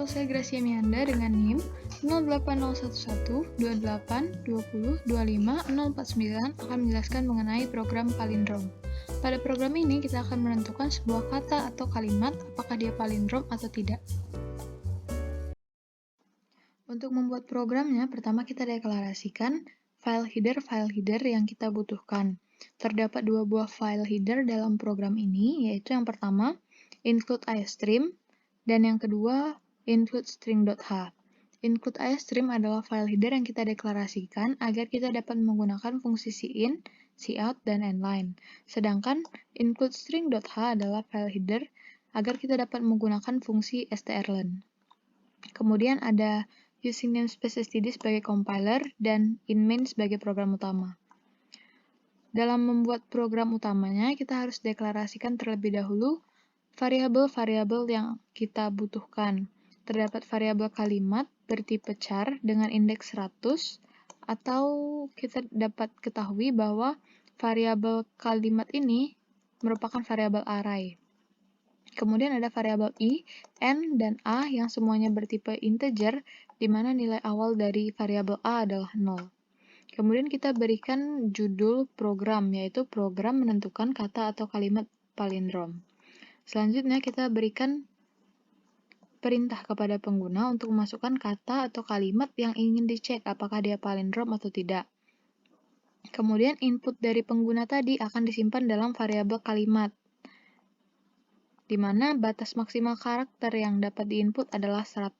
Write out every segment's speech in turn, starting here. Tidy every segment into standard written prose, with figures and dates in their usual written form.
Halo, saya Gracia Mianda dengan NIM 08011282025 akan menjelaskan mengenai program palindrom. Pada program ini kita akan menentukan sebuah kata atau kalimat apakah dia palindrom atau tidak. Untuk membuat programnya, pertama kita deklarasikan file header yang kita butuhkan. Terdapat dua buah file header dalam program ini, yaitu yang pertama include iostream dan yang kedua include string.h. Include iostream adalah file header yang kita deklarasikan agar kita dapat menggunakan fungsi cin, cout, dan endline. Sedangkan include string.h adalah file header agar kita dapat menggunakan fungsi strlen. Kemudian ada using namespace std sebagai compiler dan inmain sebagai program utama. Dalam membuat program utamanya, kita harus deklarasikan terlebih dahulu variabel-variabel yang kita butuhkan. Terdapat variabel kalimat bertipe char dengan indeks 100, atau kita dapat ketahui bahwa variabel kalimat ini merupakan variabel array. Kemudian ada variabel i, n, dan a yang semuanya bertipe integer, di mana nilai awal dari variabel a adalah 0. Kemudian kita berikan judul program, yaitu program menentukan kata atau kalimat palindrom. Selanjutnya kita berikan perintah kepada pengguna untuk memasukkan kata atau kalimat yang ingin dicek apakah dia palindrom atau tidak. Kemudian input dari pengguna tadi akan disimpan dalam variabel kalimat, di mana batas maksimal karakter yang dapat diinput adalah 100.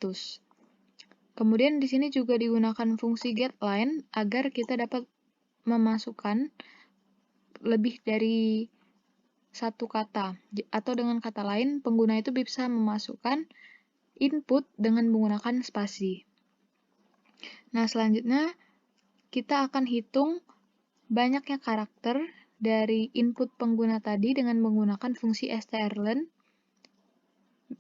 Kemudian di sini juga digunakan fungsi getLine agar kita dapat memasukkan lebih dari satu kata, atau dengan kata lain, pengguna itu bisa memasukkan input dengan menggunakan spasi. Nah, selanjutnya kita akan hitung banyaknya karakter dari input pengguna tadi dengan menggunakan fungsi strlen.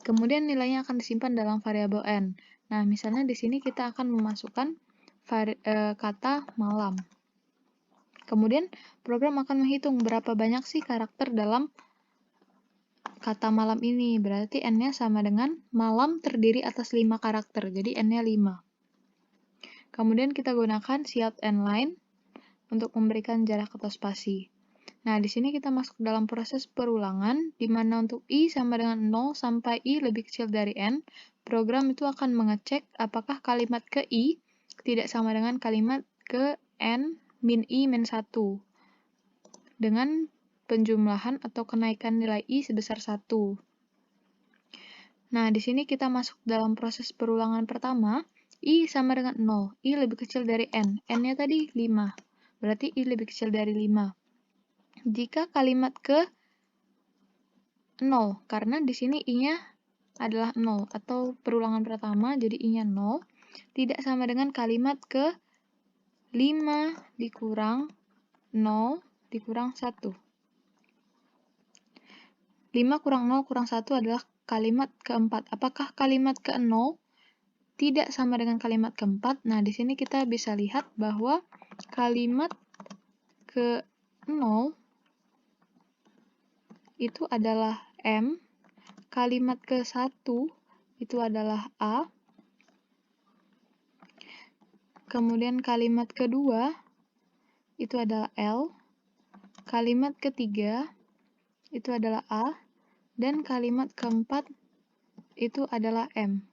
Kemudian nilainya akan disimpan dalam variabel n. Nah, misalnya di sini kita akan memasukkan kata malam. Kemudian program akan menghitung berapa banyak sih karakter dalam kata malam ini. Berarti n-nya sama dengan malam terdiri atas 5 karakter, jadi n-nya 5. Kemudian kita gunakan cout endline untuk memberikan jarak atau spasi. Nah, di sini kita masuk dalam proses perulangan, di mana untuk i sama dengan 0 sampai i lebih kecil dari n, program itu akan mengecek apakah kalimat ke i tidak sama dengan kalimat ke n min i min 1, dengan penjumlahan atau kenaikan nilai i sebesar 1. Nah, di sini kita masuk dalam proses perulangan pertama, i sama dengan 0, i lebih kecil dari n, n-nya tadi 5, berarti i lebih kecil dari 5. Jika kalimat ke 0, karena di sini i-nya adalah 0, atau perulangan pertama, jadi i-nya 0, tidak sama dengan kalimat ke 5 dikurang 0 dikurang 1. 5 kurang 0 kurang 1 adalah kalimat keempat. Apakah kalimat ke 0 tidak sama dengan kalimat keempat? Nah, di sini kita bisa lihat bahwa kalimat ke 0 itu adalah M, kalimat ke-1 itu adalah A, kemudian kalimat kedua itu adalah L, kalimat ketiga itu adalah A, dan kalimat keempat itu adalah M.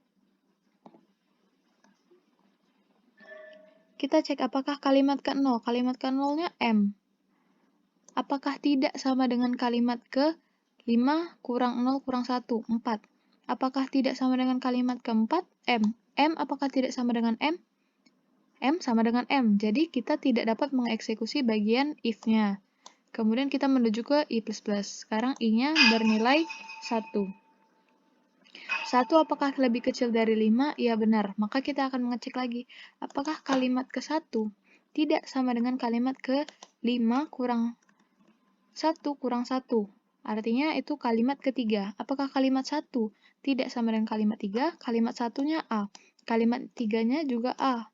Kita cek apakah kalimat ke-0, kalimat ke-0-nya M. Apakah tidak sama dengan kalimat ke-5 kurang 0 kurang 1, 4. Apakah tidak sama dengan kalimat keempat? M. M apakah tidak sama dengan M? M sama dengan M. Jadi kita tidak dapat mengeksekusi bagian if-nya. Kemudian kita menuju ke i++. Sekarang i-nya bernilai 1. 1 apakah lebih kecil dari 5? Ya benar. Maka kita akan mengecek lagi. Apakah kalimat ke-1 tidak sama dengan kalimat ke-5 kurang 1 kurang 1. Artinya itu kalimat ketiga. Apakah kalimat 1 tidak sama dengan kalimat 3? Kalimat 1-nya A. Kalimat 3-nya juga A.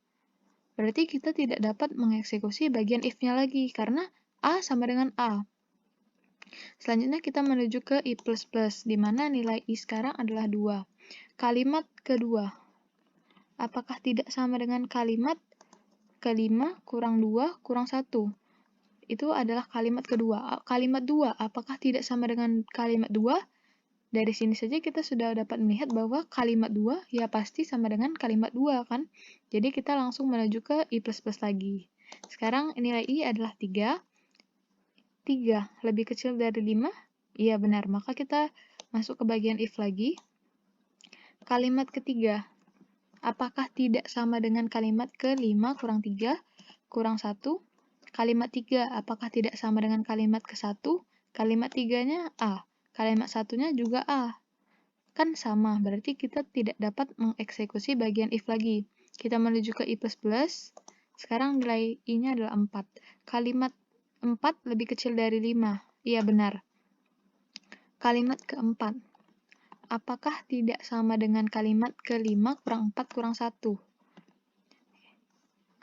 Berarti kita tidak dapat mengeksekusi bagian if-nya lagi, karena A sama dengan A. Selanjutnya kita menuju ke I++, di mana nilai I sekarang adalah 2. Kalimat kedua, apakah tidak sama dengan kalimat ke-5 kurang 2 kurang 1? Itu adalah kalimat kedua. Kalimat 2, apakah tidak sama dengan kalimat 2? Dari sini saja kita sudah dapat melihat bahwa kalimat 2 ya pasti sama dengan kalimat 2 kan? Jadi kita langsung menuju ke I++ lagi. Sekarang nilai I adalah 3. 3 lebih kecil dari 5? Iya benar, maka kita masuk ke bagian if lagi. Kalimat ketiga, apakah tidak sama dengan kalimat ke-5 kurang 3 kurang 1? Kalimat 3, apakah tidak sama dengan kalimat ke-1? Kalimat 3-nya A. Kalimat 1-nya juga A. Kan sama, berarti kita tidak dapat mengeksekusi bagian if lagi. Kita menuju ke I++. Sekarang nilai I-nya adalah 4. Kalimat 4 lebih kecil dari 5. Iya benar. Kalimat keempat, apakah tidak sama dengan kalimat ke-5 kurang 4 kurang 1?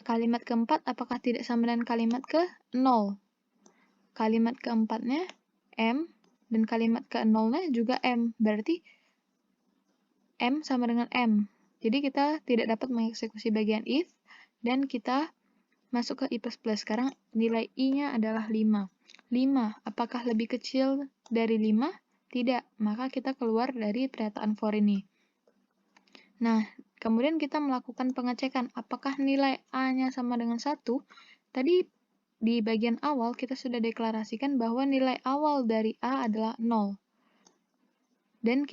Kalimat keempat, apakah tidak sama dengan kalimat ke-0? Kalimat keempatnya M, dan kalimat ke-0-nya juga M. Berarti M sama dengan M. Jadi kita tidak dapat mengeksekusi bagian if, dan kita masuk ke I++. Sekarang nilai I-nya adalah 5. 5, apakah lebih kecil dari 5? Tidak, maka kita keluar dari pernyataan for ini. Nah, kemudian kita melakukan pengecekan apakah nilai A-nya sama dengan 1. Tadi di bagian awal kita sudah deklarasikan bahwa nilai awal dari A adalah 0. Dan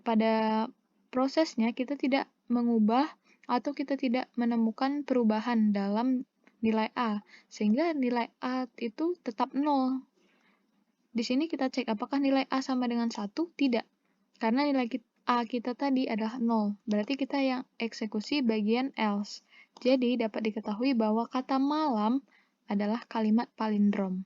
pada prosesnya kita tidak mengubah atau kita tidak menemukan perubahan dalam nilai A, sehingga nilai A itu tetap 0. Di sini kita cek apakah nilai A sama dengan 1? Tidak. Karena nilai A kita tadi adalah 0. Berarti kita yang eksekusi bagian else. Jadi dapat diketahui bahwa kata malam adalah kalimat palindrom.